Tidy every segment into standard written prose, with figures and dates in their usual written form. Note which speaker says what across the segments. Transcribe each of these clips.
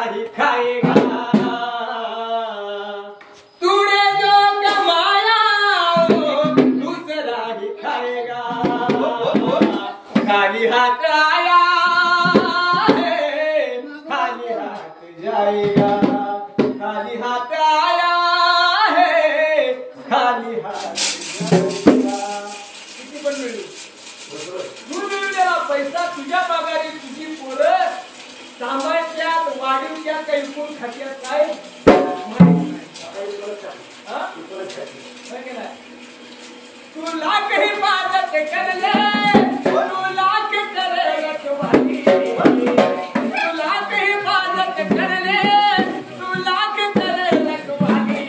Speaker 1: ही खाएगा, तूने जो कमाया वो दूसरा ही खाएगा। खाली हाथ आया है खाली हाथ जाएगा, खाली हाथ आया है खाली हाथ जाएगा। किती पण मिळू तू मिळवलेला पैसा तुझ्या पगारी तुझी पोरं सांभाळत्या वाढीच्या काही कोण खात्यात काय तू लाख ही मदत कर ले, तू लाख करे रखवाली, तू लाख ही मदत कर ले, तू लाख करे रखवाली,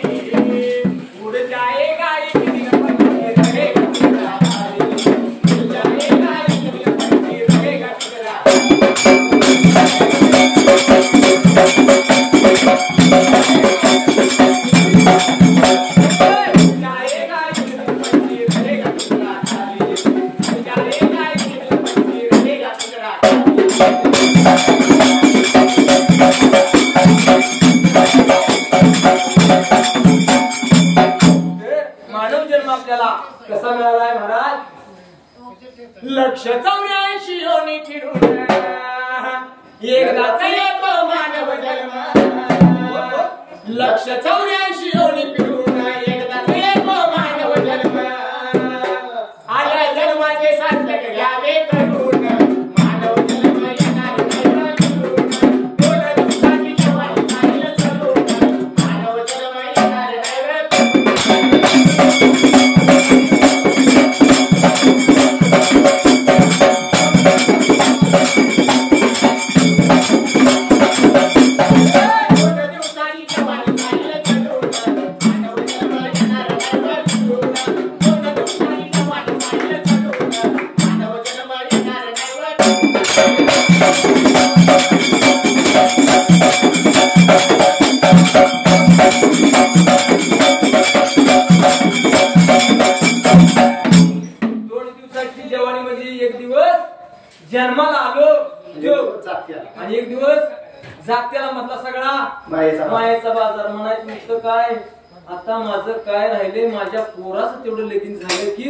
Speaker 1: उड़ जाएगा एक दिन पंछी रहेगा तेरा भाई, उड़ जाएगा एक दिन पंछी रहेगा तेरा मानव जन्म आपल्याला कसा मिळालाय महाराज? 184 योनी फिरून एकदाच येतो मानव जन्म, 184 योनी फिरून एकदाच येतो मानव जन्म, आल्या जन्माचे सार्थक घ्यावे करून, मानव जन्म येणार नाही फिरून, 2 दिवसाची जवानी जाईल चलून, मानव जन्म येणार जन्माला आलो आणि एक दिवस जात्याला म्हटला सगळा मायेचा बाजार म्हणायचं नुसतं काय आता माझं काय राहिले, माझ्या पोराचं तेवढं लगीन झालं की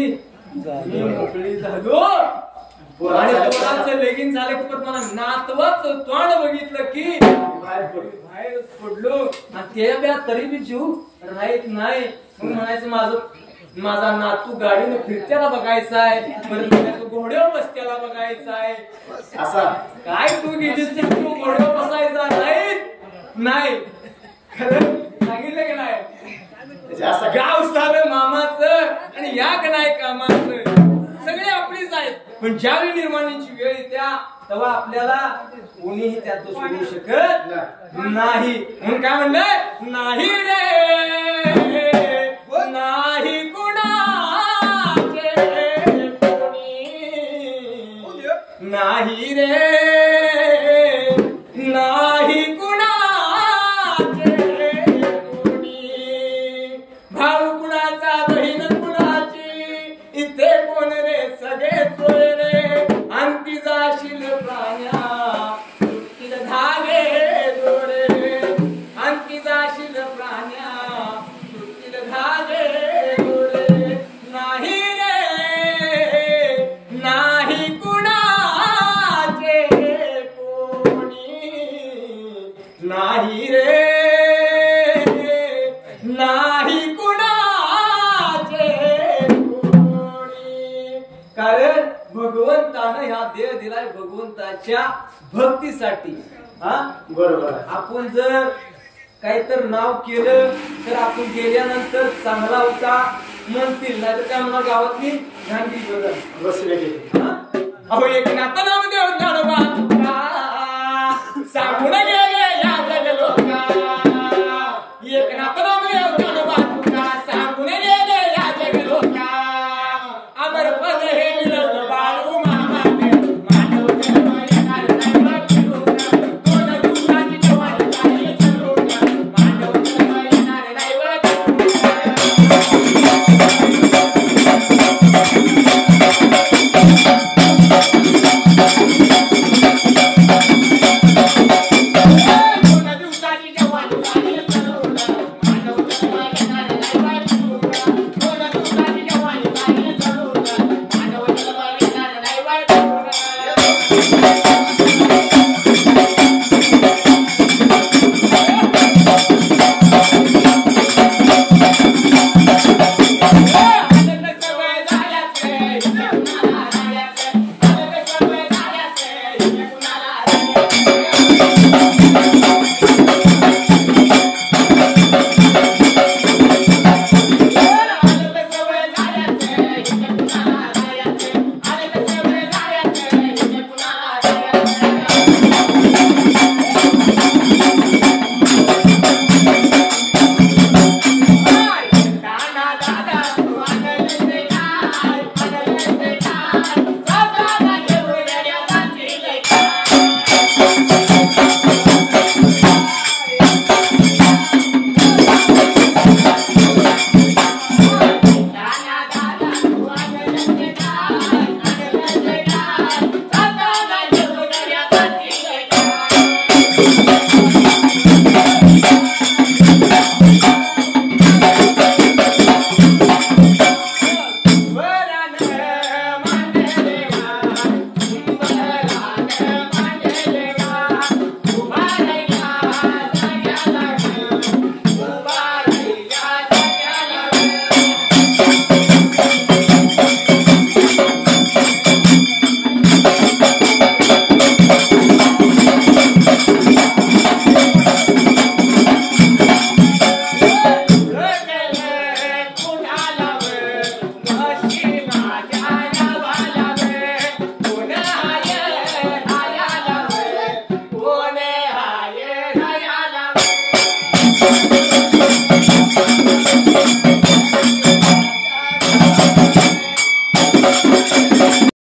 Speaker 1: मी मोकळी झालो, आणि पोराचं लगीन झालं की पण मला नातवाचं तोंड बघितलं की बाहेर पडलो, आणि त्या तरी बी जीव राहत नाही. मग म्हणायचं माझा नातू गाडीने फिरत्याला बघायचा आहे, परत घोड्यावर बसत्याला बघायचा आहे. असा काय तू गेलीस तू घोड्यावर बसायचा नाही खरं सांगितलं की नाही? गाव सारं मामाचं आणि या का नाही कामाचं सगळे आपलीच आहेत, पण ज्यावेळी निर्माणाची वेळ येत्या तेव्हा आपल्याला कोणीही त्यात सोडू शकत नाही. म्हणून काय म्हणलंय? नाही रे नाही कुणाचे कोणी, नाही रे नाही कुणाचे कोणी, भाऊ कुणाचा बहीण कुणाची इथे कोण रे सगळे चोळे रे, अंती जाशील प्राण्या सुटतील धागे दोरे, अंती जाशील प्राण्या धागे दोरे, नाही रे नाही कुणाचे कोणी, नाही रे नाही कुणाचे कोणी. कारण भगवंतानं ह्या देह दिलाय भगवंताच्या भक्तीसाठी. हा बरोबर. आपण जर काहीतरी नाव केलं तर आपण गेल्यानंतर चांगला होता म्हणतील, नाही तर त्या म्हणा गावातली गांधी बसले. अहो एक नातं नाव देव